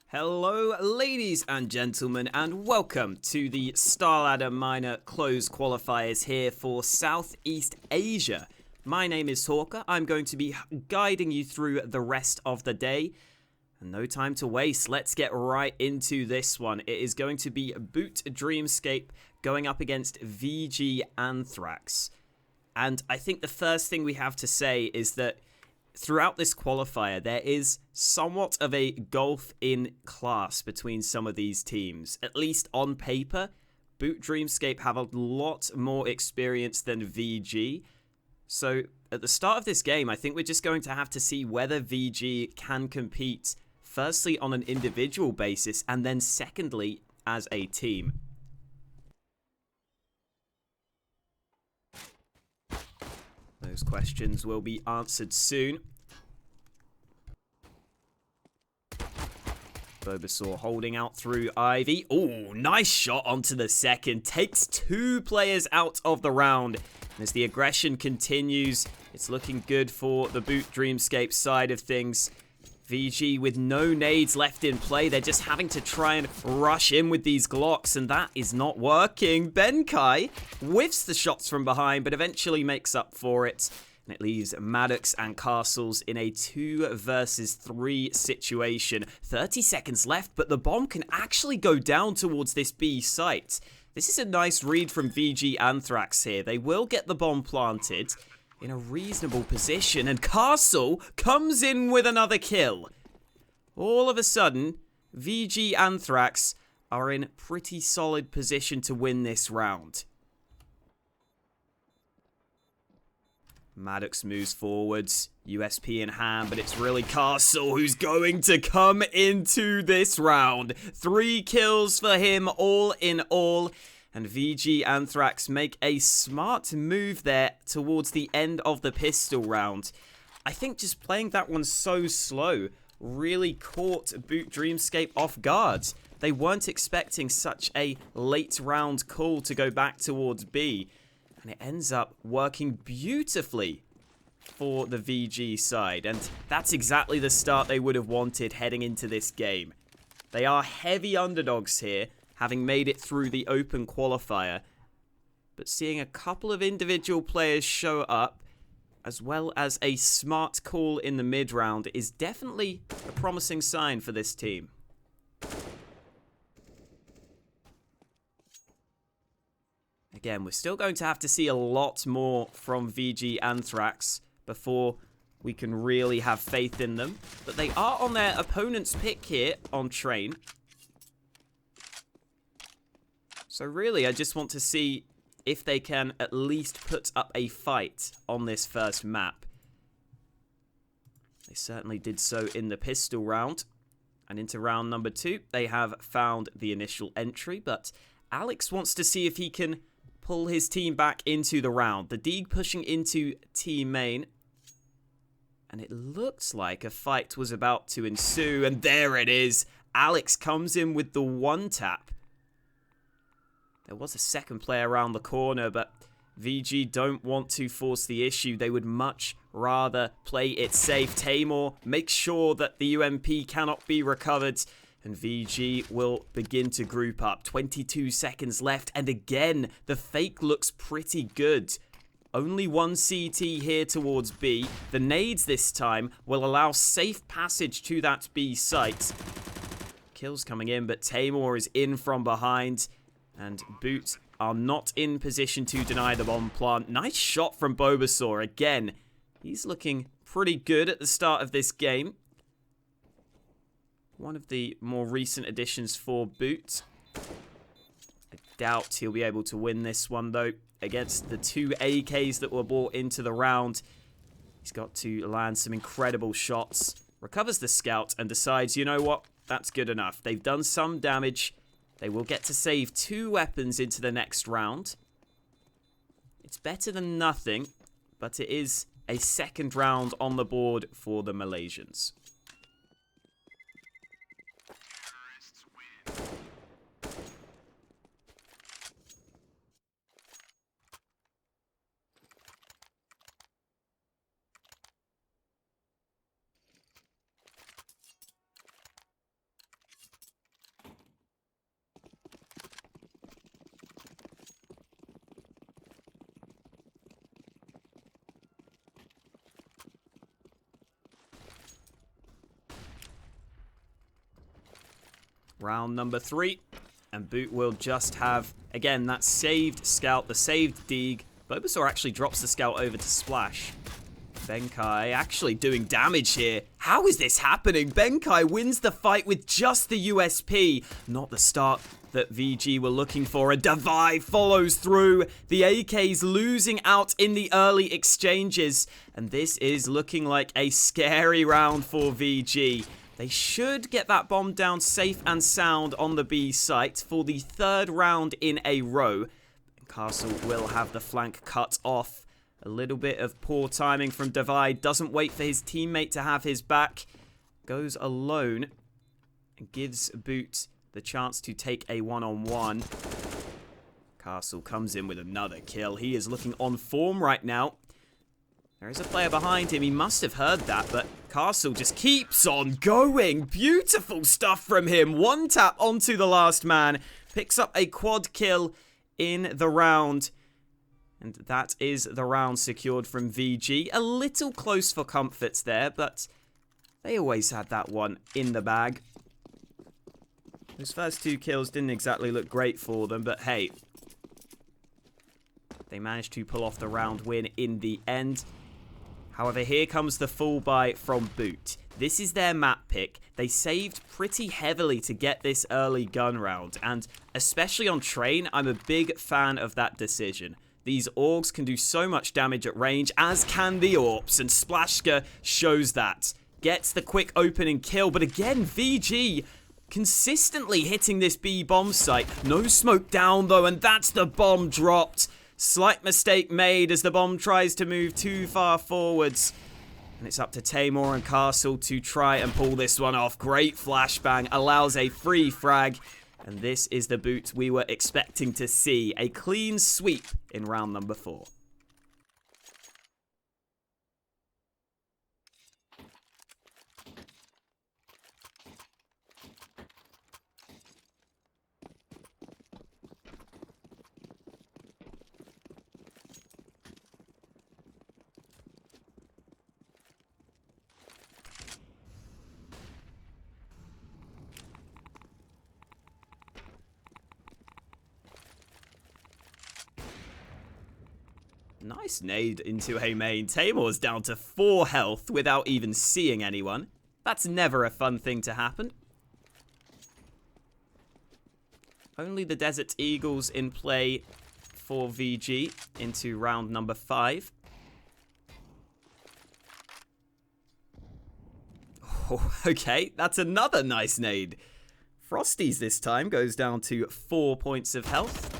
Hello, ladies and gentlemen, and welcome to the StarLadder Minor Close Qualifiers here for Southeast Asia. My name is Hawker. I'm going to be guiding you through the rest of the day. And no time to waste. Let's get right into this one. It is going to be Boot Dreamscape going up against VG.Anthrax. And I think the first thing we have to say is that throughout this qualifier, there is somewhat of a gulf in class between some of these teams. At least on paper, Boot Dreamscape have a lot more experience than VG. So at the start of this game, I think we're just going to have to see whether VG can compete, firstly on an individual basis, and then secondly as a team. Those questions will be answered soon. Bulbasaur holding out through Ivy. Oh, nice shot onto the second. Takes two players out of the round. And as the aggression continues, it's looking good for the Boot Dreamscape side of things. VG with no nades left in play. They're just having to try and rush in with these Glocks, and that is not working. Benkai whiffs the shots from behind, but eventually makes up for it. And it leaves Maddox and Castles in a 2 versus 3 situation. 30 seconds left, but the bomb can actually go down towards this B site. This is a nice read from VG.Anthrax here. They will get the bomb planted in a reasonable position, and Castle comes in with another kill. All of a sudden, VG.Anthrax are in pretty solid position to win this round. Maddox moves forwards, USP in hand, but it's really Castle who's going to come into this round. 3 kills for him, all in all. And VG.Anthrax make a smart move there towards the end of the pistol round. I think just playing that one so slow really caught Boot Dreamscape off guard. They weren't expecting such a late round call to go back towards B. And it ends up working beautifully for the VG side. And that's exactly the start they would have wanted heading into this game. They are heavy underdogs here, having made it through the open qualifier. But seeing a couple of individual players show up, as well as a smart call in the mid-round, is definitely a promising sign for this team. Again, we're still going to have to see a lot more from VG.Anthrax before we can really have faith in them. But they are on their opponent's pick here on train. So really, I just want to see if they can at least put up a fight on this first map. They certainly did so in the pistol round. And into round number 2, they have found the initial entry. But Alex wants to see if he can pull his team back into the round. The Deeg pushing into team main. And it looks like a fight was about to ensue. And there it is. Alex comes in with the one tap. There was a second player around the corner, but VG don't want to force the issue. They would much rather play it safe. Tamor makes sure that the UMP cannot be recovered. And VG will begin to group up. 22 seconds left. And again, the fake looks pretty good. Only one CT here towards B. The nades this time will allow safe passage to that B site. Kills coming in, but Tamor is in from behind. And Boot are not in position to deny the bomb plant. Nice shot from Bulbasaur. Again, he's looking pretty good at the start of this game. One of the more recent additions for Boot. I doubt he'll be able to win this one, though, against the 2 AKs that were brought into the round. He's got to land some incredible shots. Recovers the scout and decides, you know what? That's good enough. They've done some damage. They will get to save 2 weapons into the next round. It's better than nothing, but it is a second round on the board for the Malaysians. Round number 3. And Boot will just have, again, that saved scout, the saved Deeg. Bulbasaur actually drops the scout over to Splash. Benkai actually doing damage here. How is this happening? Benkai wins the fight with just the USP. Not the start that VG were looking for. A Divide follows through. The AK's losing out in the early exchanges. And this is looking like a scary round for VG. They should get that bomb down safe and sound on the B site for the 3rd round in a row. Castle will have the flank cut off. A little bit of poor timing from Divide. Doesn't wait for his teammate to have his back. Goes alone and gives Boot the chance to take a one-on-one. Castle comes in with another kill. He is looking on form right now. There is a player behind him. He must have heard that, but Castle just keeps on going. Beautiful stuff from him. One tap onto the last man. Picks up a quad kill in the round. And that is the round secured from VG. A little close for comforts there, but they always had that one in the bag. Those first 2 kills didn't exactly look great for them, but hey. They managed to pull off the round win in the end. However, here comes the full buy from Boot. This is their map pick. They saved pretty heavily to get this early gun round, and especially on Train, I'm a big fan of that decision. These Augs can do so much damage at range, as can the Orps, and Splashka shows that. Gets the quick opening kill, but again, VG consistently hitting this B bomb site. No smoke down though, and that's the bomb dropped. Slight mistake made as the bomb tries to move too far forwards. And it's up to Tamor and Castle to try and pull this one off. Great flashbang, allows a free frag. And this is the Boot we were expecting to see. A clean sweep in round number 4. Nice nade into a main. Tamor's down to 4 health without even seeing anyone. That's never a fun thing to happen. Only the Desert Eagles in play for VG into round number 5. Oh, okay, that's another nice nade. Frosty's this time goes down to 4 points of health.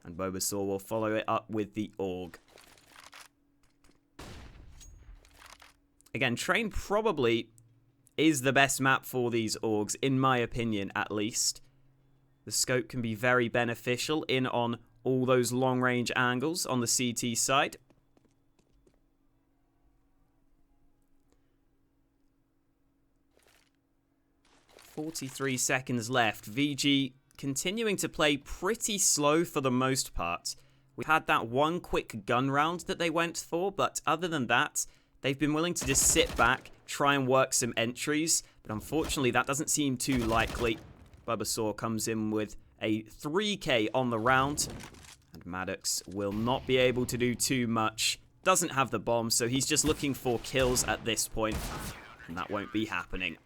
And Bulbasaur will follow it up with the Org. Again, Train probably is the best map for these Orgs, in my opinion at least. The scope can be very beneficial in on all those long-range angles on the CT side. .43 seconds left. VG continuing to play pretty slow for the most part. We had that one quick gun round that they went for, but other than that, they've been willing to just sit back, try and work some entries, but unfortunately that doesn't seem too likely. Bulbasaur comes in with a 3k on the round, and Maddox will not be able to do too much. Doesn't have the bomb, so he's just looking for kills at this point, and that won't be happening.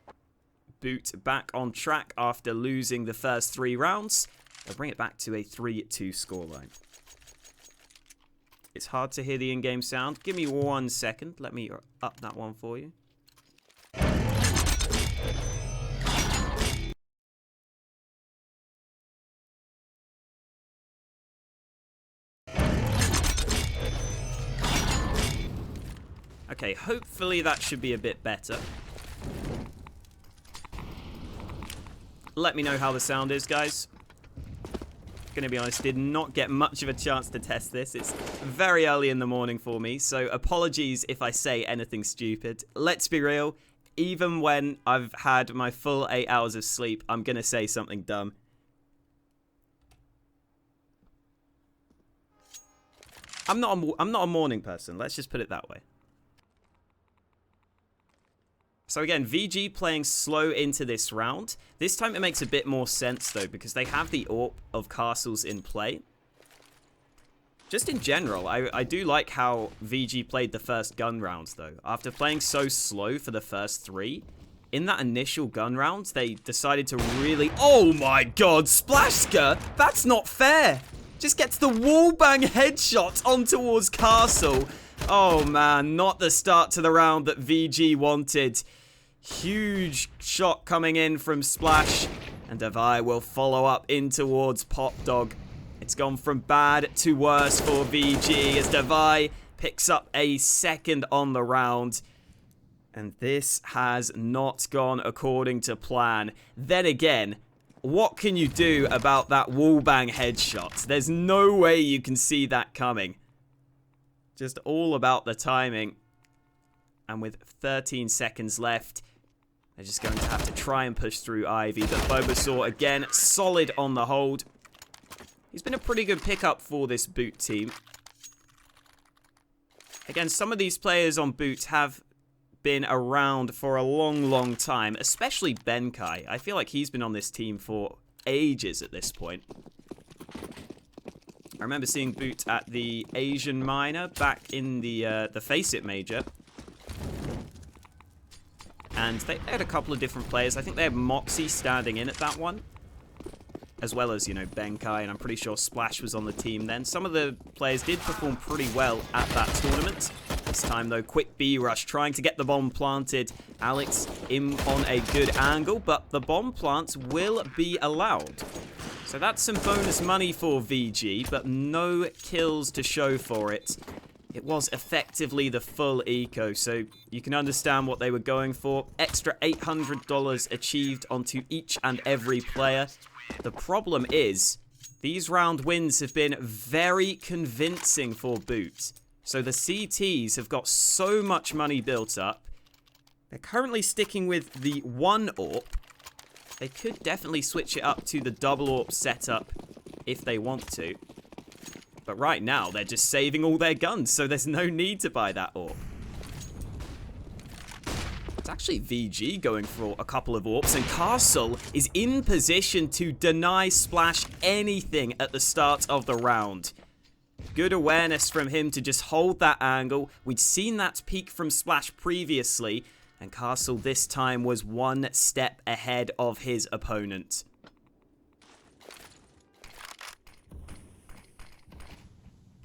Boot back on track after losing the first 3 rounds. They'll bring it back to a 3-2 scoreline. It's hard to hear the in-game sound. Give me 1 second. Let me up that one for you. Okay, hopefully that should be a bit better. Let me know how the sound is, guys. Gonna be honest, did not get much of a chance to test this. It's very early in the morning for me, so apologies if I say anything stupid. Let's be real, even when I've had my full 8 hours of sleep, I'm gonna say something dumb. I'm not a morning person, let's just put it that way. So again, VG playing slow into this round. This time it makes a bit more sense though, because they have the AWP of castles in play. Just in general, I do like how VG played the first gun rounds though. After playing so slow for the first 3, in that initial gun round, they decided to really... Oh my god, Splashka! That's not fair! Just gets the wallbang headshot on towards Castle. Oh man, not the start to the round that VG wanted. Huge shot coming in from Splash. And Devi will follow up in towards Popdog. It's gone from bad to worse for VG as Devi picks up a second on the round. And this has not gone according to plan. Then again, what can you do about that wallbang headshot? There's no way you can see that coming. Just all about the timing. And with 13 seconds left, they're just going to have to try and push through Ivy. But Bulbasaur, again, solid on the hold. He's been a pretty good pickup for this Boot team. Again, some of these players on Boot have been around for a long, long time, especially Benkai. I feel like he's been on this team for ages at this point. I remember seeing Boot at the Asian Minor back in the Face It Major. And they had a couple of different players. I think they had Moxie standing in at that one, as well as, you know, Benkai, and I'm pretty sure Splash was on the team then. Some of the players did perform pretty well at that tournament. This time, though, quick B-rush, trying to get the bomb planted. Alex in on a good angle, but the bomb plants will be allowed. So that's some bonus money for VG, but no kills to show for it. It was effectively the full eco, so you can understand what they were going for. Extra $800 achieved onto each and every player. The problem is, these round wins have been very convincing for Boot. So the CTs have got so much money built up. They're currently sticking with the 1 AWP. They could definitely switch it up to the double AWP setup if they want to. But right now, they're just saving all their guns, so there's no need to buy that AWP. It's actually VG going for a couple of AWPs, and Castle is in position to deny Splash anything at the start of the round. Good awareness from him to just hold that angle. We'd seen that peak from Splash previously, and Castle this time was one step ahead of his opponent.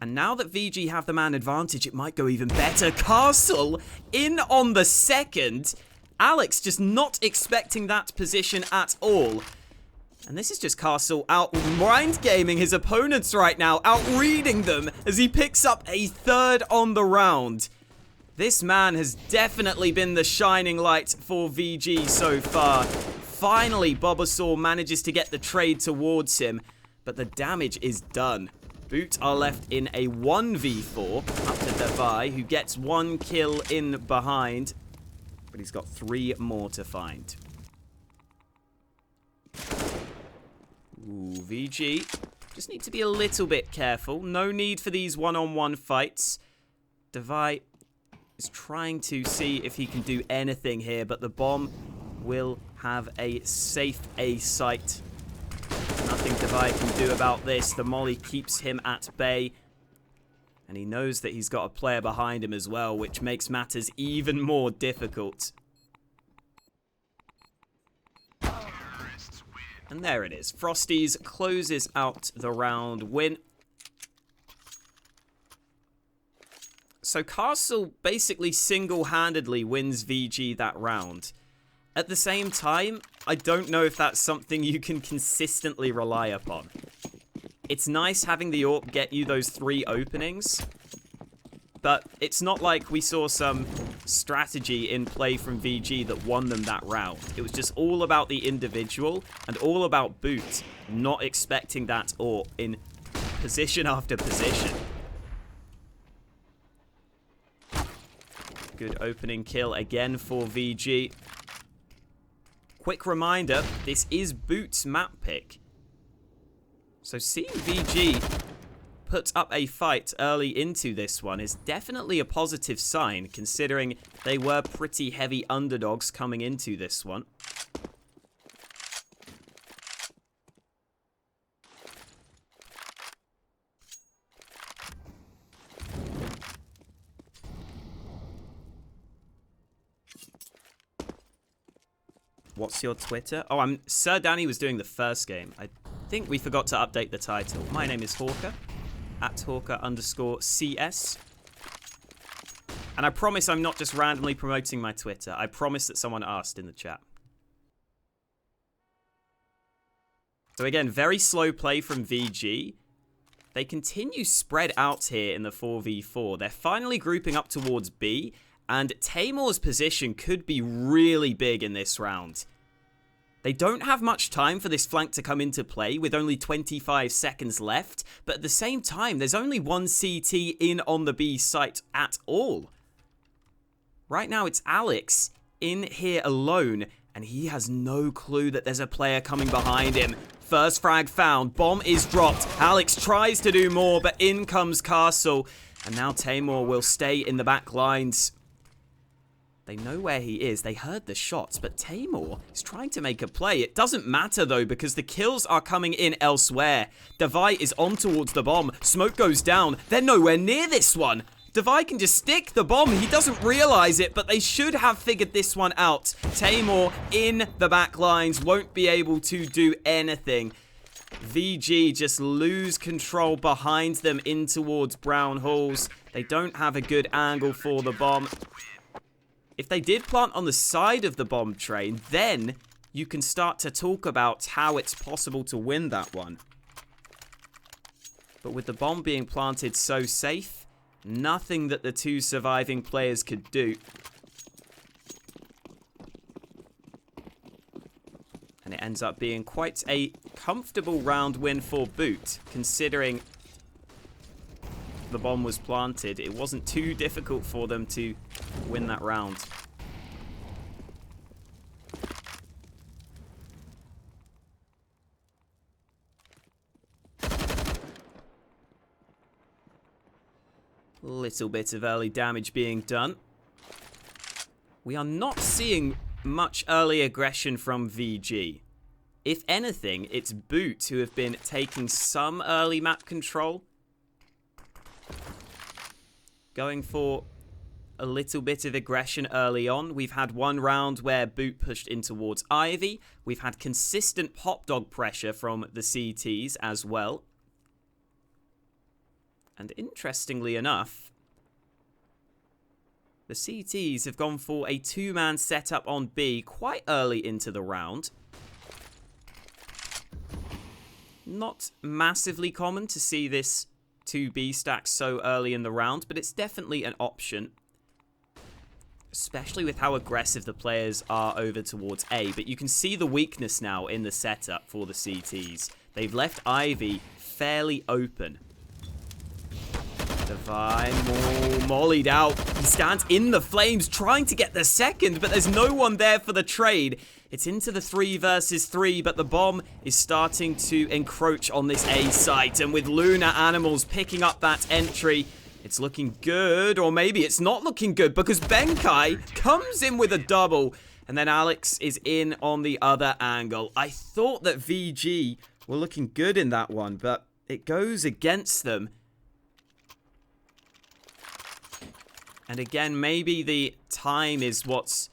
And now that VG have the man advantage, it might go even better. Castle in on the second. Alex just not expecting that position at all. And this is just Castle out mind gaming his opponents right now, out-reading them as he picks up a third on the round. This man has definitely been the shining light for VG so far. Finally, Bulbasaur manages to get the trade towards him, but the damage is done. Boot are left in a 1v4 up to Devi, who gets 1 kill in behind, but he's got 3 more to find. Ooh, VG just need to be a little bit careful. No need for these one-on-one fights. Devi is trying to see if he can do anything here, but the bomb will have a safe A site. Nothing Devi can do about this. The molly keeps him at bay. And he knows that he's got a player behind him as well, which makes matters even more difficult. And there it is. Frosties closes out the round win. So Castle basically single-handedly wins VG that round. At the same time, I don't know if that's something you can consistently rely upon. It's nice having the AWP get you those 3 openings, but it's not like we saw some strategy in play from VG that won them that round. It was just all about the individual and all about Boot not expecting that AWP in position after position. Good opening kill again for VG. Quick reminder, this is Boot's map pick. So seeing VG put up a fight early into this one is definitely a positive sign, considering they were pretty heavy underdogs coming into this one. What's your Twitter? Oh, Sir Danny was doing the first game. I think we forgot to update the title. My name is Hawker, @Hawker_CS. And I promise I'm not just randomly promoting my Twitter. I promise that someone asked in the chat. So again, very slow play from VG. They continue spread out here in the 4v4. They're finally grouping up towards B. And Taymor's position could be really big in this round. They don't have much time for this flank to come into play with only 25 seconds left. But at the same time, there's only one CT in on the B site at all. Right now, it's Alex in here alone. And he has no clue that there's a player coming behind him. First frag found. Bomb is dropped. Alex tries to do more, but in comes Castle. And now Taymor will stay in the back lines. They know where he is. They heard the shots, but Taymor is trying to make a play. It doesn't matter, though, because the kills are coming in elsewhere. Devi is on towards the bomb. Smoke goes down. They're nowhere near this one. Devi can just stick the bomb. He doesn't realize it, but they should have figured this one out. Taymor in the back lines won't be able to do anything. VG just lose control behind them in towards Brown Halls. They don't have a good angle for the bomb. If they did plant on the side of the bomb train, then you can start to talk about how it's possible to win that one. But with the bomb being planted so safe, nothing that the two surviving players could do. And it ends up being quite a comfortable round win for Boot, considering the bomb was planted. It wasn't too difficult for them to win that round. Little bit of early damage being done. We are not seeing much early aggression from VG. If anything, it's Boot who have been taking some early map control. Going for a little bit of aggression early on. We've had one round where Boot pushed in towards Ivy. We've had consistent pop dog pressure from the CTs as well. And interestingly enough, the CTs have gone for a two-man setup on B quite early into the round. Not massively common to see this 2B stack so early in the round, but it's definitely an option. Especially with how aggressive the players are over towards A. But you can see the weakness now in the setup for the CTs. They've left Ivy fairly open. Devi mollied out. He stands in the flames trying to get the second, but there's no one there for the trade. It's into the 3 versus 3, but the bomb is starting to encroach on this A site. And with Lunar Animals picking up that entry, it's looking good, or maybe it's not looking good, because Benkai comes in with a double, and then Alex is in on the other angle. I thought that VG were looking good in that one, but it goes against them. And again, maybe the time is what's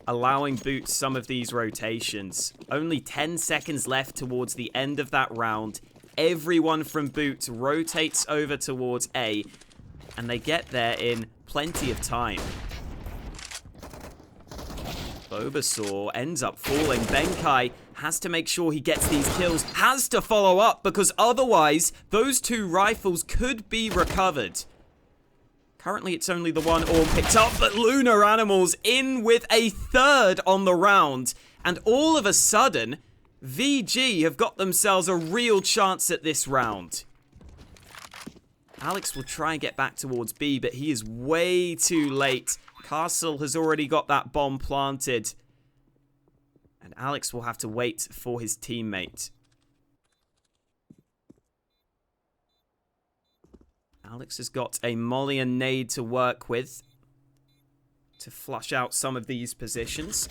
allowing Boot some of these rotations. Only 10 seconds left towards the end of that round. Everyone from Boot rotates over towards A, and they get there in plenty of time. Bulbasaur ends up falling. Benkai has to make sure he gets these kills, has to follow up, because otherwise those 2 rifles could be recovered. Currently, it's only the one Orm picked up, but Lunar Animals in with a 3rd on the round. And all of a sudden, VG have got themselves a real chance at this round. Alex will try and get back towards B, but he is way too late. Castle has already got that bomb planted. And Alex will have to wait for his teammate. Alex has got a molly and nade to work with to flush out some of these positions.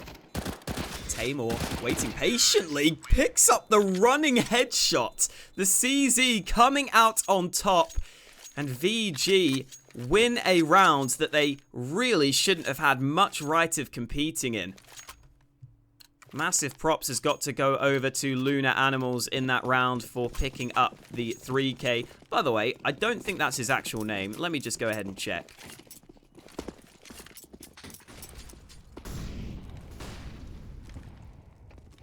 Tamor, waiting patiently, picks up the running headshot. The CZ coming out on top. And VG win a round that they really shouldn't have had much right of competing in. Massive props has got to go over to Lunar Animals in that round for picking up the 3K. By the way, I don't think that's his actual name. Let me just go ahead and check.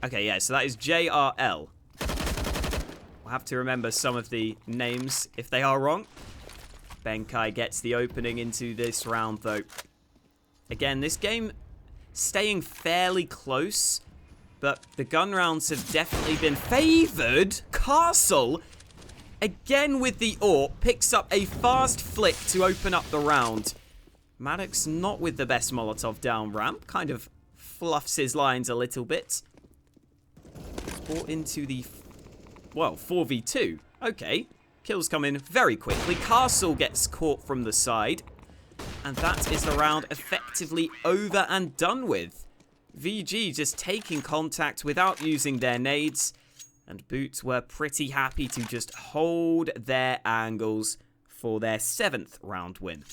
Okay, yeah, so that is JRL. We'll have to remember some of the names if they are wrong. Benkai gets the opening into this round, though. Again, this game staying fairly close, but the gun rounds have definitely been favored. Castle, again with the AWP, picks up a fast flick to open up the round. Maddox not with the best Molotov down ramp, kind of fluffs his lines a little bit. Brought into the, well, 4v2. Okay, kills come in very quickly. Castle gets caught from the side. And that is the round effectively over and done with. VG just taking contact without using their nades. And Boots were pretty happy to just hold their angles for their 7th round win.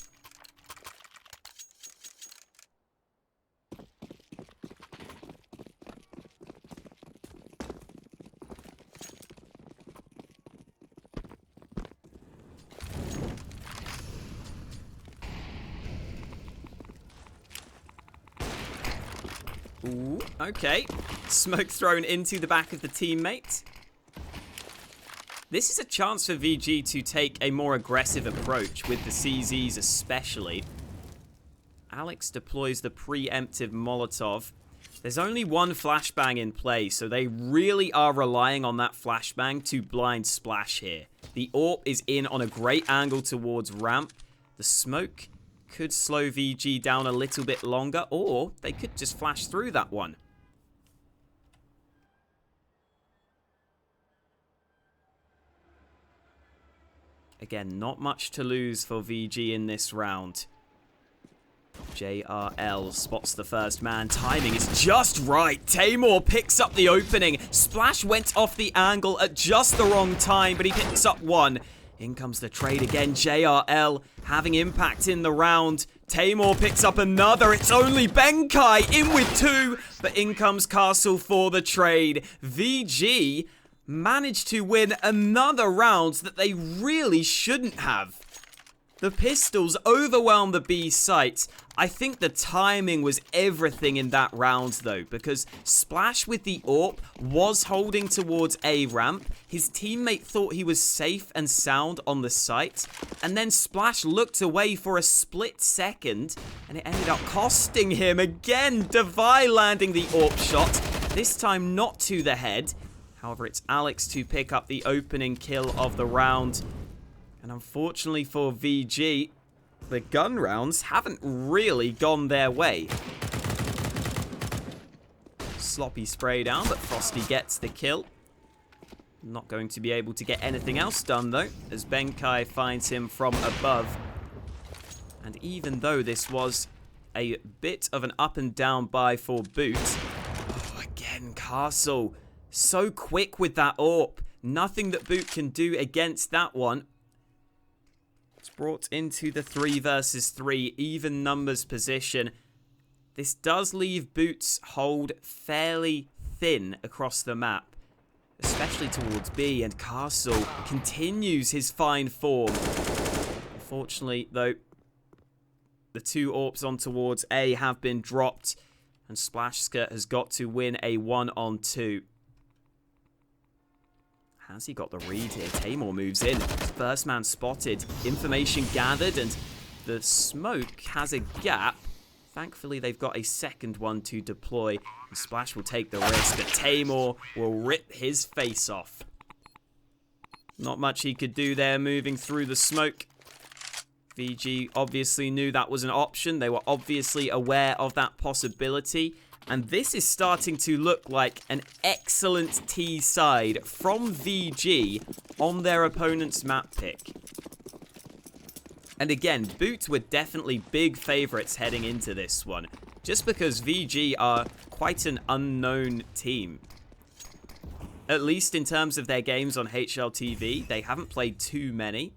Ooh, okay. Smoke thrown into the back of the teammate. This is a chance for VG to take a more aggressive approach with the CZs especially. Alex deploys the preemptive Molotov. There's only one flashbang in play, so they really are relying on that flashbang to blind Splash here. The AWP is in on a great angle towards ramp. The smoke could slow VG down a little bit longer, or they could just flash through that one. Again, not much to lose for VG in this round. JRL spots the first man. Timing is just right. Tamor picks up the opening. Splash went off the angle at just the wrong time, but he picks up one. In comes the trade again. JRL having impact in the round. Tamor picks up another. It's only Benkai in with 2, but in comes Castle for the trade. VG managed to win another round that they really shouldn't have. The pistols overwhelm the B site. I think the timing was everything in that round though, because Splash with the AWP was holding towards A ramp. His teammate thought he was safe and sound on the site, and then Splash looked away for a split second, and it ended up costing him again. Devi landing the AWP shot, this time not to the head. However, it's Alex to pick up the opening kill of the round. And unfortunately for VG, the gun rounds haven't really gone their way. Sloppy spray down, but Frosty gets the kill. Not going to be able to get anything else done, though, as Benkai finds him from above. And even though this was a bit of an up and down buy for Boot, again, Castle, so quick with that AWP. Nothing that Boot can do against that one. It's brought into the 3 versus 3 even numbers position. This does leave Boots' hold fairly thin across the map, especially towards B, and Castle continues his fine form. Unfortunately, though, the 2 AWPs on towards A have been dropped, and Splashska has got to win a 1-on-2. Has he got the read here? Tamor moves in. First man spotted. Information gathered, and the smoke has a gap. Thankfully, they've got a second one to deploy. And Splash will take the risk, but Tamor will rip his face off. Not much he could do there moving through the smoke. VG obviously knew that was an option. They were obviously aware of that possibility. And this is starting to look like an excellent T side from VG on their opponent's map pick. And again, Boot were definitely big favorites heading into this one, just because VG are quite an unknown team. At least in terms of their games on HLTV, they haven't played too many.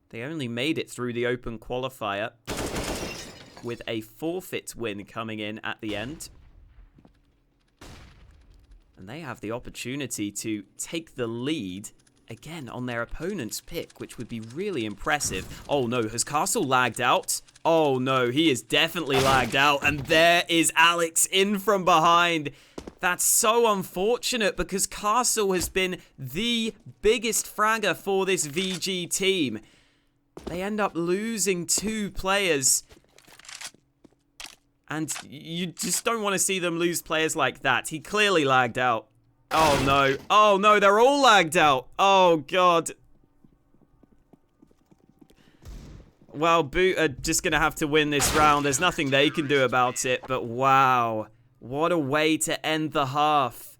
They only made it through the open qualifier with a forfeit win coming in at the end. And they have the opportunity to take the lead again on their opponent's pick, which would be really impressive. Oh no, has Castle lagged out? Oh no, he is definitely lagged out. And there is Alex in from behind. That's so unfortunate because Castle has been the biggest fragger for this VG team. They end up losing 2 players. And you just don't want to see them lose players like that. He clearly lagged out. Oh no. Oh no, they're all lagged out. Oh god. Well, Boot are just going to have to win this round. There's nothing they can do about it. But wow. What a way to end the half.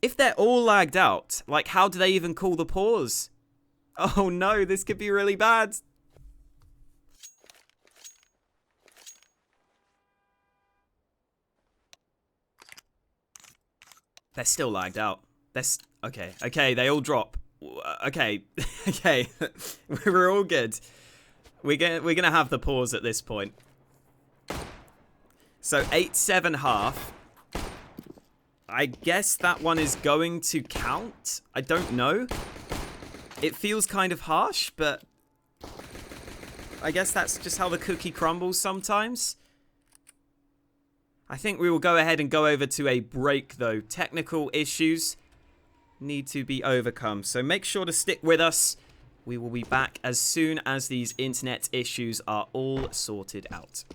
If they're all lagged out, like how do they even call the pause? Oh no, this could be really bad. They're still lagged out. Okay, they all drop. Okay, okay, we're all good. We're gonna have the pause at this point. So 8-7 half. I guess that one is going to count. I don't know. It feels kind of harsh, but I guess that's just how the cookie crumbles sometimes. I think we will go ahead and go over to a break, though. Technical issues need to be overcome, so make sure to stick with us. We will be back as soon as these internet issues are all sorted out.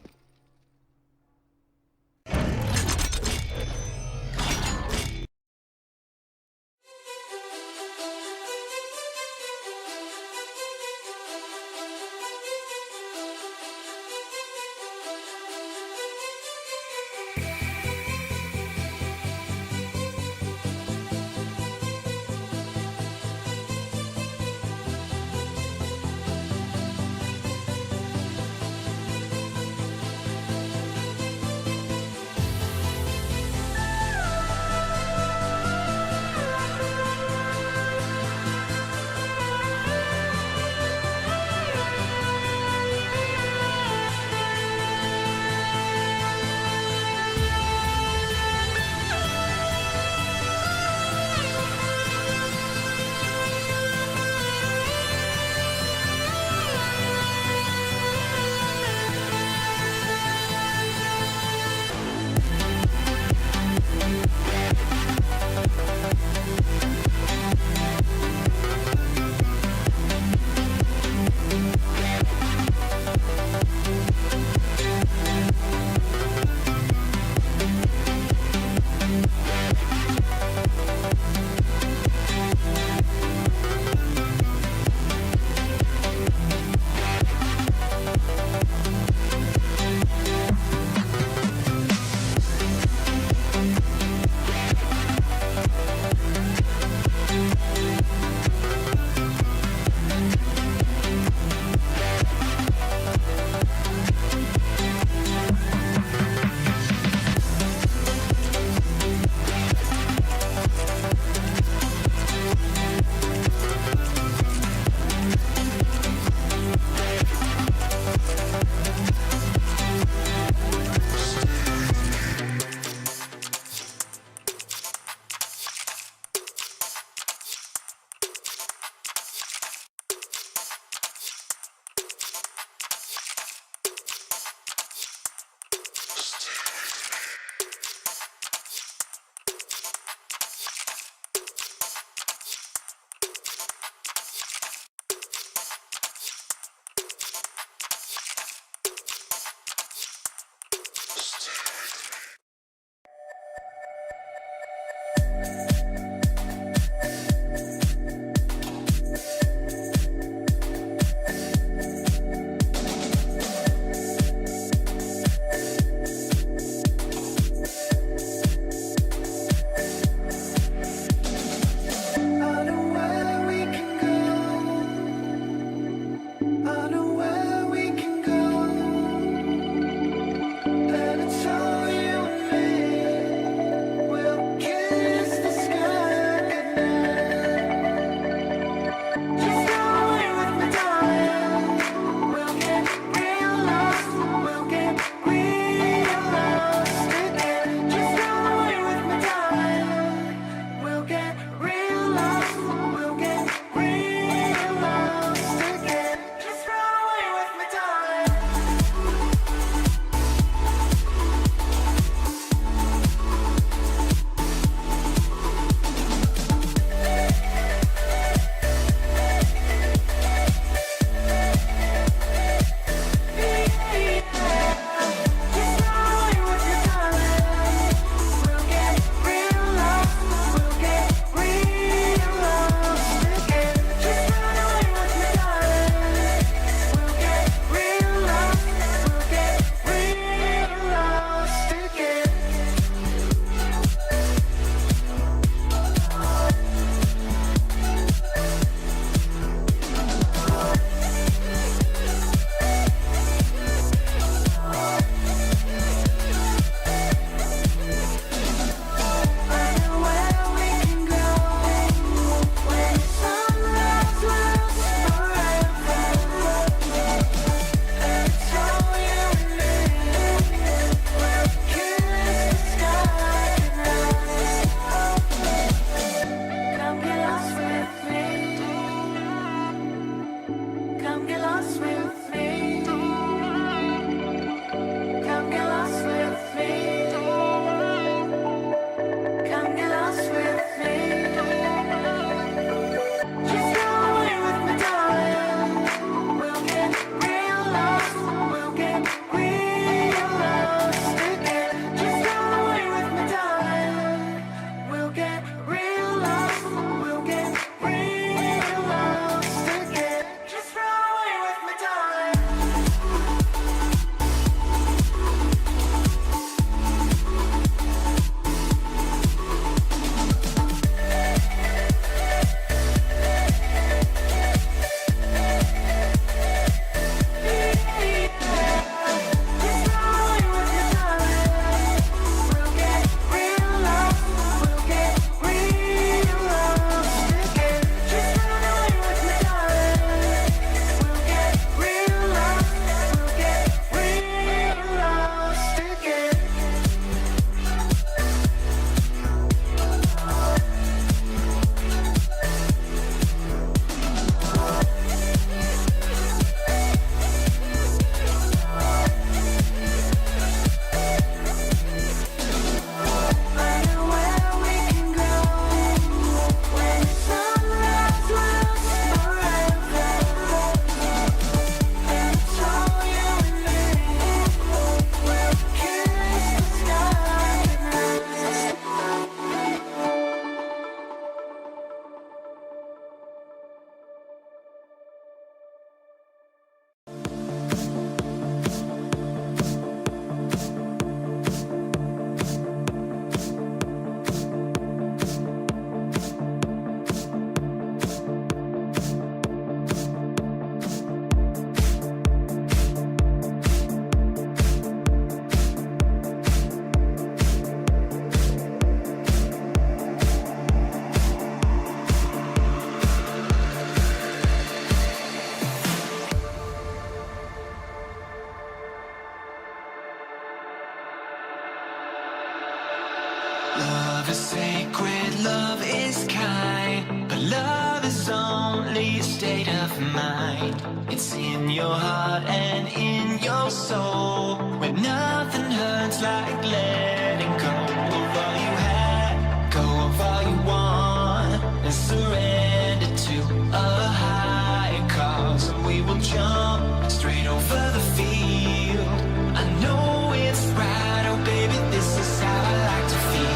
sacred, love is kind, but love is only a state of mind. It's in your heart and in your soul, where nothing hurts like letting go of all you had, go of all you want, and surrender to a higher cause. And we will jump straight over the field. I know it's right, oh baby, this is how I like to feel.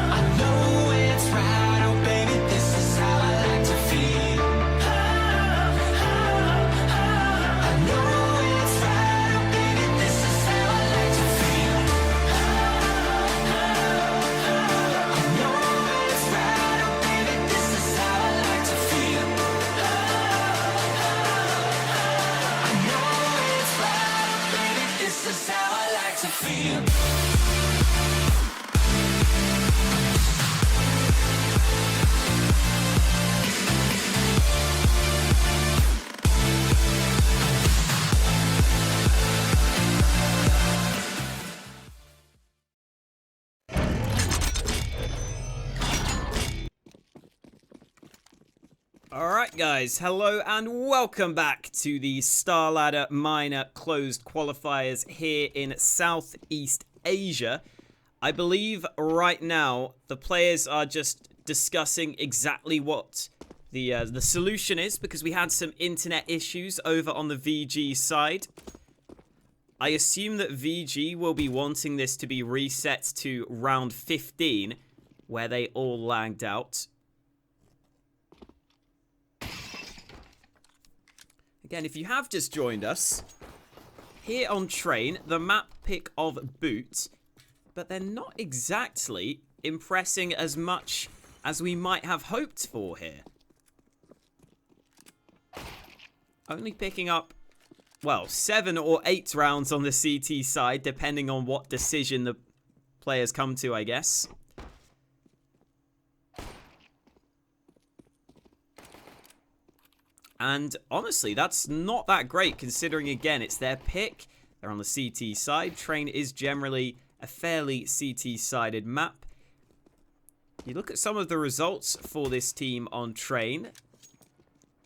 I know it's right, oh baby, this is how I like to feel. I know it's right, oh baby, this is how I like to feel. I know it's right, oh baby, this is how I like to feel. I know it's right, oh baby, this is how I like to feel. Alright guys, hello and welcome back to the StarLadder Minor Closed Qualifiers here in Southeast Asia. I believe right now the players are just discussing exactly what the solution is, because we had some internet issues over on the VG side. I assume that VG will be wanting this to be reset to round 15, where they all lagged out. Again, if you have just joined us, here on Train, the map pick of Boot, but they're not exactly impressing as much as we might have hoped for here. Only picking up, well, 7 or 8 rounds on the CT side, depending on what decision the players come to, I guess. And honestly, that's not that great, considering, again, it's their pick. They're on the CT side. Train is generally a fairly CT-sided map. You look at some of the results for this team on Train.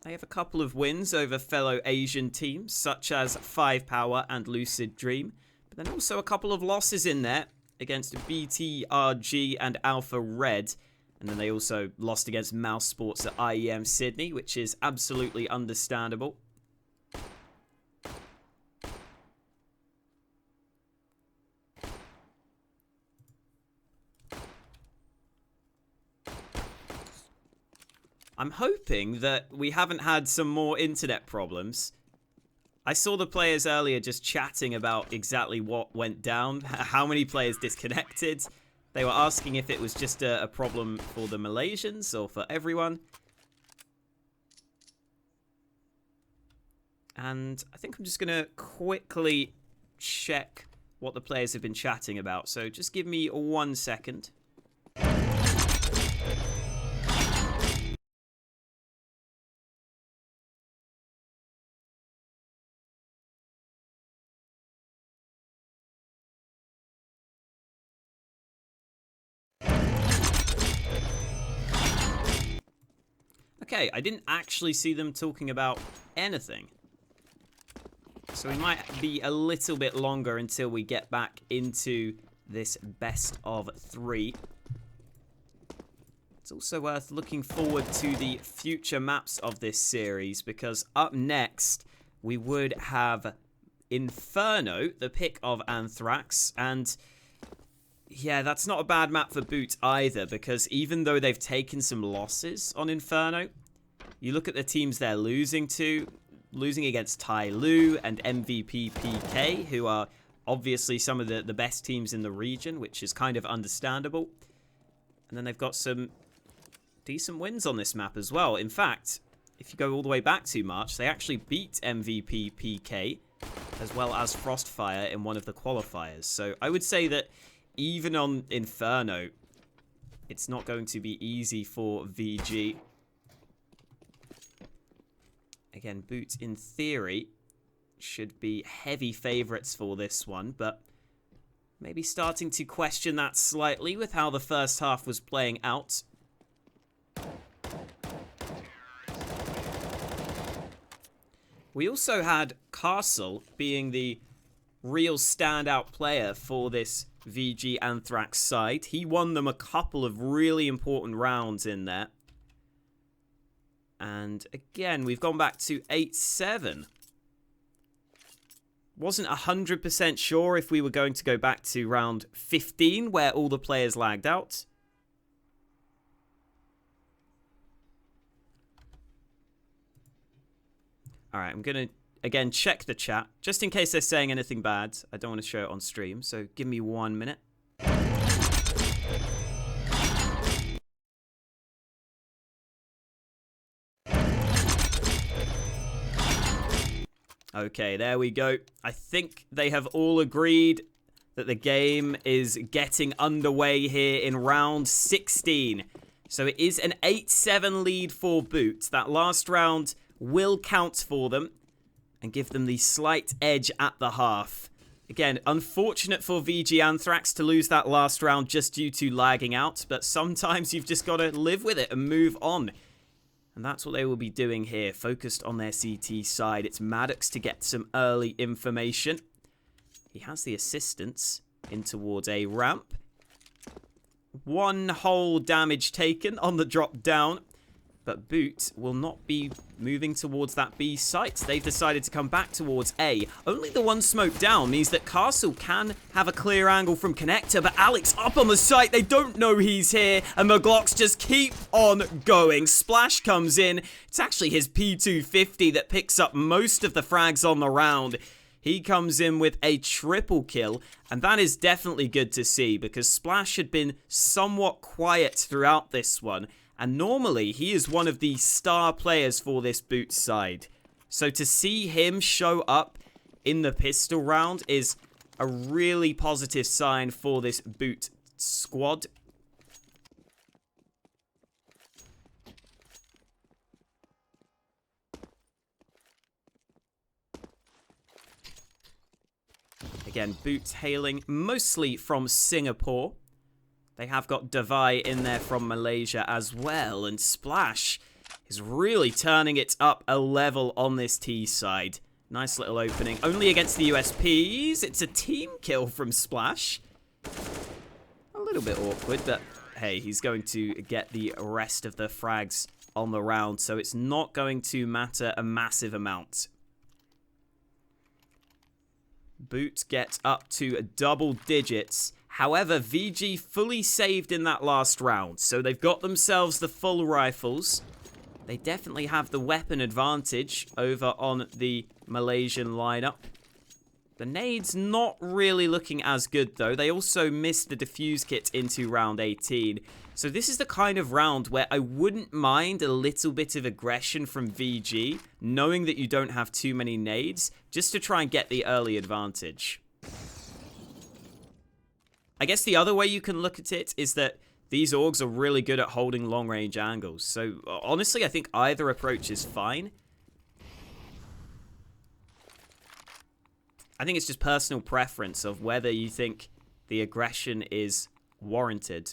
They have a couple of wins over fellow Asian teams, such as 5Power and Lucid Dream. But then also a couple of losses in there against BTRG and Alpha Red. And then they also lost against Mouse Sports at IEM Sydney, which is absolutely understandable. I'm hoping that we haven't had some more internet problems. I saw the players earlier just chatting about exactly what went down, how many players disconnected. They were asking if it was just a problem for the Malaysians or for everyone. And I think I'm just going to quickly check what the players have been chatting about. So just give me 1 second. Okay, I didn't actually see them talking about anything. So we might be a little bit longer until we get back into this best of 3. It's also worth looking forward to the future maps of this series, because up next we would have Inferno, the pick of Anthrax, and yeah, that's not a bad map for Boot either, because even though they've taken some losses on Inferno, you look at the teams they're losing against Tai Lu and MVP PK, who are obviously some of the best teams in the region, which is kind of understandable. And then they've got some decent wins on this map as well. In fact, if you go all the way back to March, they actually beat MVP PK as well as Frostfire in one of the qualifiers. So I would say that even on Inferno, it's not going to be easy for VG. Again, Boot, in theory, should be heavy favourites for this one, but Maybe starting to question that slightly with how the first half was playing out. We also had Castle being the real standout player for this VG.Anthrax side. He won them a couple of really important rounds in there. And again, we've gone back to 8-7. Wasn't 100% sure if we were going to go back to round 15 where all the players lagged out. Alright, I'm going to, again, check the chat. Just in case they're saying anything bad. I don't want to show it on stream, so give me 1 minute. Okay, there we go. I think they have all agreed that the game is getting underway here in round 16. So it is an 8-7 lead for Boot. That last round will count for them and give them the slight edge at the half. Again, unfortunate for VG.Anthrax to lose that last round just due to lagging out, but sometimes you've just got to live with it and move on. And that's what they will be doing here, focused on their CT side. It's Maddox to get some early information. He has the assistance in towards a ramp. 1 whole damage taken on the drop down. But Boot will not be moving towards that B site. They've decided to come back towards A. Only the 1 smoke down means that Castle can have a clear angle from Connector, but Alex up on the site. They don't know he's here, and the Glocks just keep on going. Splash comes in. It's actually his P250 that picks up most of the frags on the round. He comes in with a triple kill, and that is definitely good to see because Splash had been somewhat quiet throughout this one. And normally, he is one of the star players for this Boot side. So to see him show up in the pistol round is a really positive sign for this Boot squad. Again, Boot hailing mostly from Singapore. They have got Davai in there from Malaysia as well. And Splash is really turning it up a level on this T side. Nice little opening. Only against the USPs. It's a team kill from Splash. A little bit awkward, but hey, he's going to get the rest of the frags on the round. So it's not going to matter a massive amount. Boot gets up to double digits. However, VG fully saved in that last round, so they've got themselves the full rifles. They definitely have the weapon advantage over on the Malaysian lineup. The nades not really looking as good, though. They also missed the defuse kit into round 18. So this is the kind of round where I wouldn't mind a little bit of aggression from VG, knowing that you don't have too many nades, just to try and get the early advantage. I guess the other way you can look at it is that these Augs are really good at holding long-range angles. So, honestly, I think either approach is fine. I think it's just personal preference of whether you think the aggression is warranted.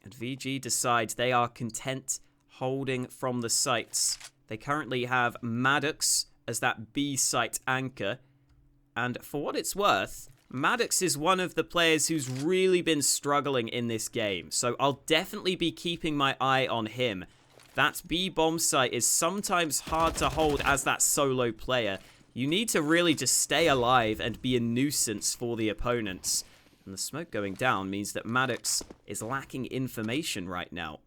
And VG decides they are content holding from the sites. They currently have Maddox as that B site anchor. And for what it's worth, Maddox is one of the players who's really been struggling in this game, so I'll definitely be keeping my eye on him. That B bomb site is sometimes hard to hold as that solo player. You need to really just stay alive and be a nuisance for the opponents. And the smoke going down means that Maddox is lacking information right now.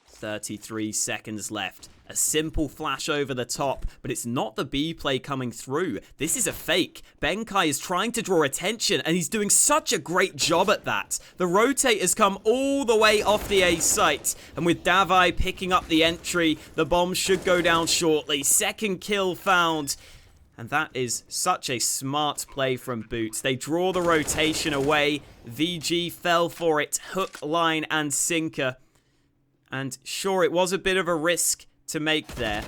33 seconds left. A simple flash over the top, but it's not the B play coming through. This is a fake. Benkai is trying to draw attention, and he's doing such a great job at that. The rotate has come all the way off the A site, and with Davai picking up the entry, the bomb should go down shortly. Second kill found. And that is such a smart play from Boots. They draw the rotation away. VG fell for it. Hook, line, and sinker. And sure, it was a bit of a risk to make there.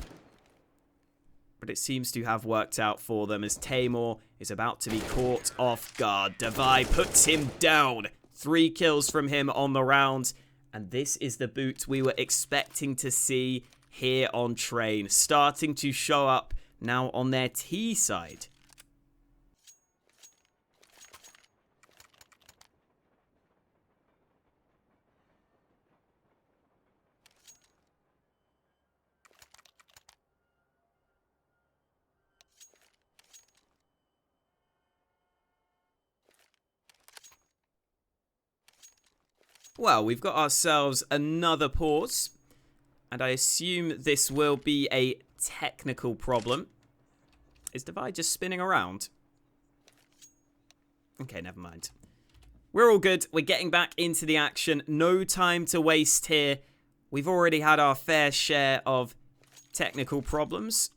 But it seems to have worked out for them as Tamor is about to be caught off guard. Devi puts him down. 3 kills from him on the round. And this is the boot we were expecting to see here on Train. Starting to show up now on their T side. Well, we've got ourselves another pause, and I assume this will be a technical problem. Is Devi just spinning around? Okay, never mind. We're all good. We're getting back into the action. No time to waste here. We've already had our fair share of technical problems,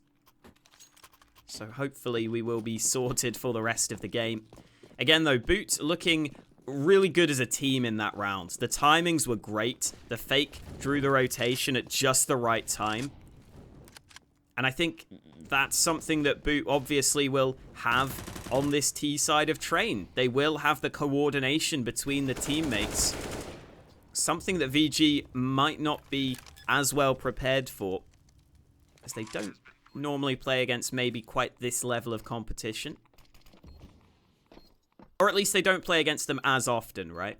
so hopefully we will be sorted for the rest of the game. Again, though, Boot looking really good as a team in that round. The timings were great. The fake drew the rotation at just the right time. And I think that's something that Boot obviously will have on this T side of Train. They will have the coordination between the teammates. Something that VG might not be as well prepared for, as they don't normally play against maybe quite this level of competition. Or at least they don't play against them as often, right?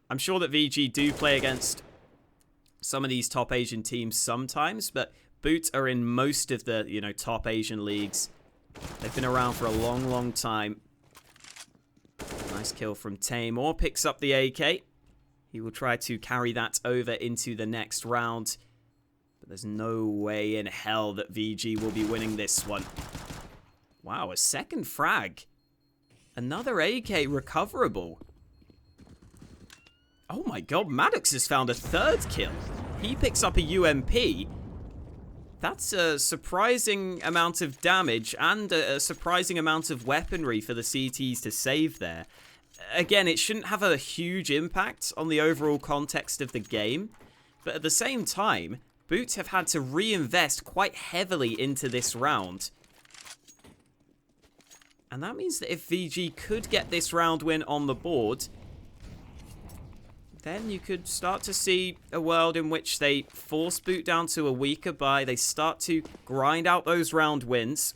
I'm sure that VG do play against some of these top Asian teams sometimes, but Boot are in most of the, top Asian leagues. They've been around for a long, long time. Nice kill from Tamor. Picks up the AK. He will try to carry that over into the next round. But there's no way in hell that VG will be winning this one. Wow, a second frag. Another AK recoverable. Oh my god, Maddox has found a 3rd kill. He picks up a UMP. That's a surprising amount of damage and a surprising amount of weaponry for the CTs to save there. Again, it shouldn't have a huge impact on the overall context of the game, but at the same time, Boots have had to reinvest quite heavily into this round. And that means that if VG could get this round win on the board, then you could start to see a world in which they force Boot down to a weaker buy. They start to grind out those round wins.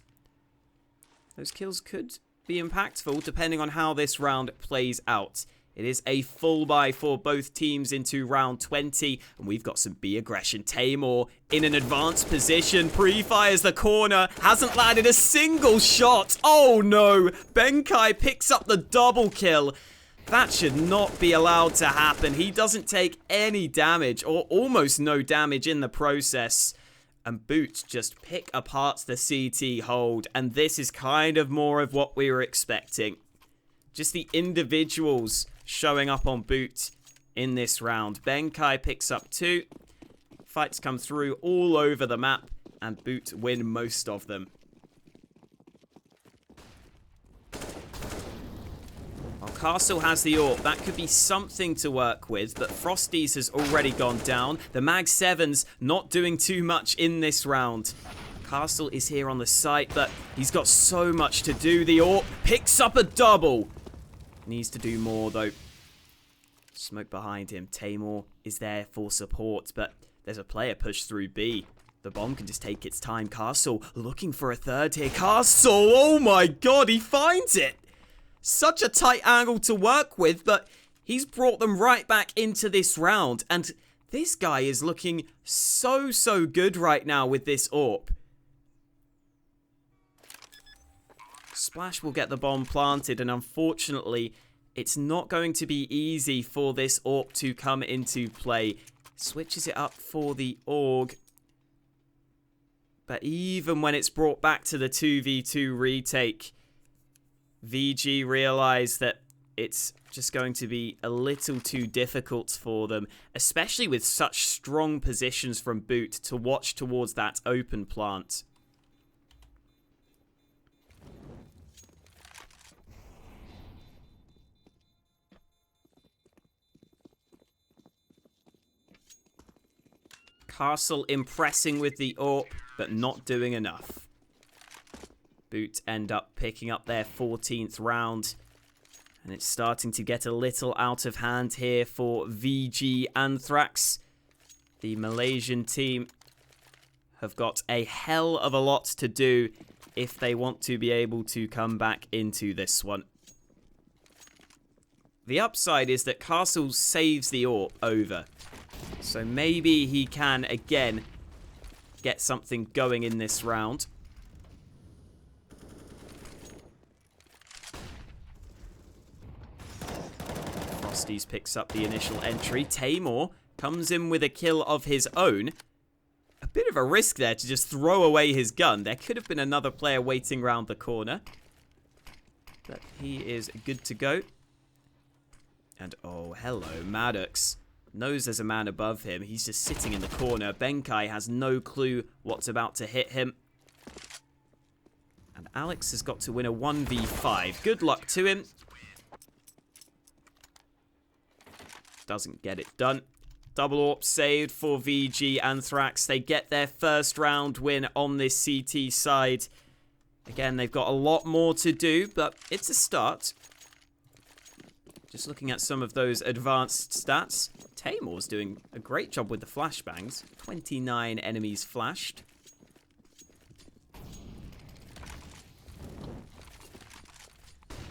Those kills could be impactful depending on how this round plays out. It is a full buy for both teams into round 20. And we've got some B aggression. Tamor in an advanced position. Pre-fires the corner. Hasn't landed a single shot. Oh no. Benkai picks up the double kill. That should not be allowed to happen. He doesn't take any damage or almost no damage in the process. And Boot just pick apart the CT hold. And this is kind of more of what we were expecting. Just the individuals showing up on Boot in this round. Benkai picks up 2. Fights come through all over the map, and Boot win most of them. While Castle has the AWP, that could be something to work with, but Frosty's has already gone down. The Mag 7's not doing too much in this round. Castle is here on the site, but he's got so much to do. The AWP picks up a double. Needs to do more, though. Smoke behind him. Tamor is there for support, but there's a player pushed through B. The bomb can just take its time. Castle looking for a 3rd here. Castle, oh my god, he finds it. Such a tight angle to work with, but he's brought them right back into this round. And this guy is looking so good right now with this AWP. Splash will get the bomb planted, and unfortunately, it's not going to be easy for this AWP to come into play. Switches it up for the AUG. But even when it's brought back to the 2v2 retake, VG realize that it's just going to be a little too difficult for them, especially with such strong positions from Boot to watch towards that open plant. Castle impressing with the AWP, but not doing enough. Boot end up picking up their 14th round. And it's starting to get a little out of hand here for VG.Anthrax. The Malaysian team have got a hell of a lot to do if they want to be able to come back into this one. The upside is that Castle saves the AWP over. So maybe he can, again, get something going in this round. Frosties picks up the initial entry. Taymor comes in with a kill of his own. A bit of a risk there to just throw away his gun. There could have been another player waiting round the corner. But he is good to go. And oh, hello, Maddox. Knows there's a man above him. He's just sitting in the corner. Benkai has no clue what's about to hit him. And Alex has got to win a 1v5. Good luck to him. Doesn't get it done. Double AWP saved for VG.Anthrax. They get their first round win on this CT side. Again, they've got a lot more to do, but it's a start. Just looking at some of those advanced stats. Taymor's doing a great job with the flashbangs. 29 enemies flashed.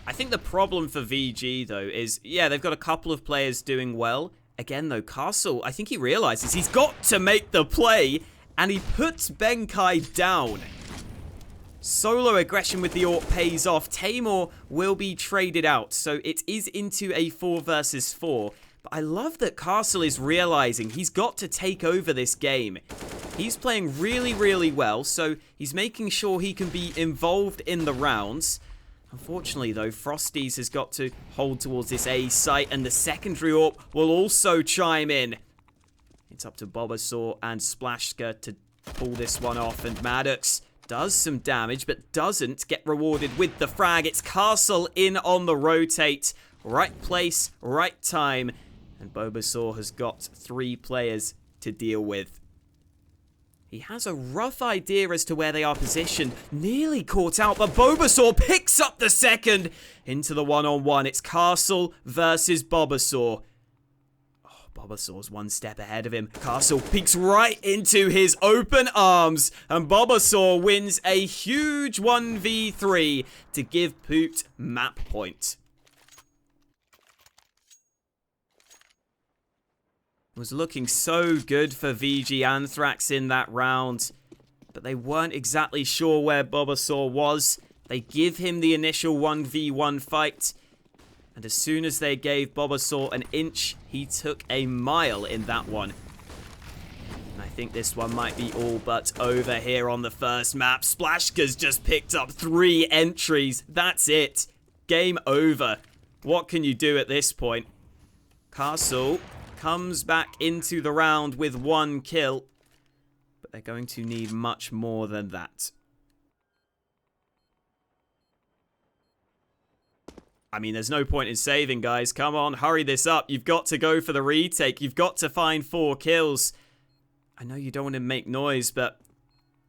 I think the problem for VG, though, is, yeah, they've got a couple of players doing well. Again, though, Castle, I think he realizes he's got to make the play, and he puts Benkai down. Solo aggression with the AWP pays off. Taymor will be traded out, so it is into a 4 versus 4. But I love that Castle is realizing he's got to take over this game. He's playing really, really well, so he's making sure he can be involved in the rounds. Unfortunately, though, Frosties has got to hold towards this A site, and the secondary AWP will also chime in. It's up to Bobasaur and Splashka to pull this one off, and Maddox does some damage, but doesn't get rewarded with the frag. It's Castle in on the rotate. Right place, right time. And Bobasaur has got 3 players to deal with. He has a rough idea as to where they are positioned. Nearly caught out, but Bobasaur picks up the second into the one-on-one. It's Castle versus Bobasaur. Bobasaur's one step ahead of him. Castle peeks right into his open arms, and Bobasaur wins a huge 1v3 to give Poot map point. It was looking so good for VG.Anthrax in that round, but they weren't exactly sure where Bobasaur was. They give him the initial 1v1 fight. And as soon as they gave Bobasaur an inch, he took a mile in that one. And I think this one might be all but over here on the first map. Splashka's just picked up 3 entries. That's it. Game over. What can you do at this point? Castle comes back into the round with 1 kill. But they're going to need much more than that. I mean, there's no point in saving, guys. Come on, hurry this up. You've got to go for the retake. You've got to find 4 kills. I know you don't want to make noise, but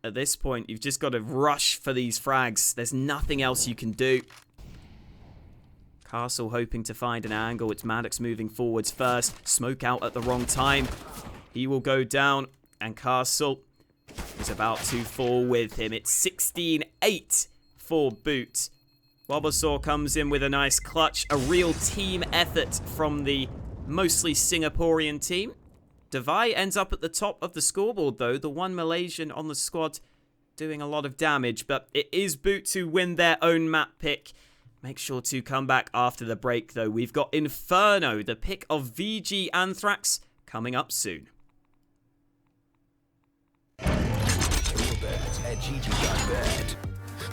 at this point, you've just got to rush for these frags. There's nothing else you can do. Castle hoping to find an angle. It's Maddox moving forwards first. Smoke out at the wrong time. He will go down, and Castle is about to fall with him. It's 16-8 for Boot. Bobasaur comes in with a nice clutch. A real team effort from the mostly Singaporean team. Devai ends up at the top of the scoreboard, though. The one Malaysian on the squad doing a lot of damage. But it is Boot to win their own map pick. Make sure to come back after the break, though. We've got Inferno, the pick of VG.Anthrax, coming up soon. At GG.bet.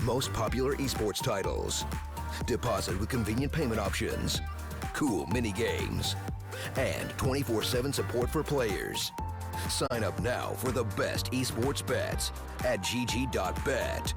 Most popular esports titles. Deposit with convenient payment options. Cool mini games. And 24/7 support for players. Sign up now for the best esports bets at GG.bet.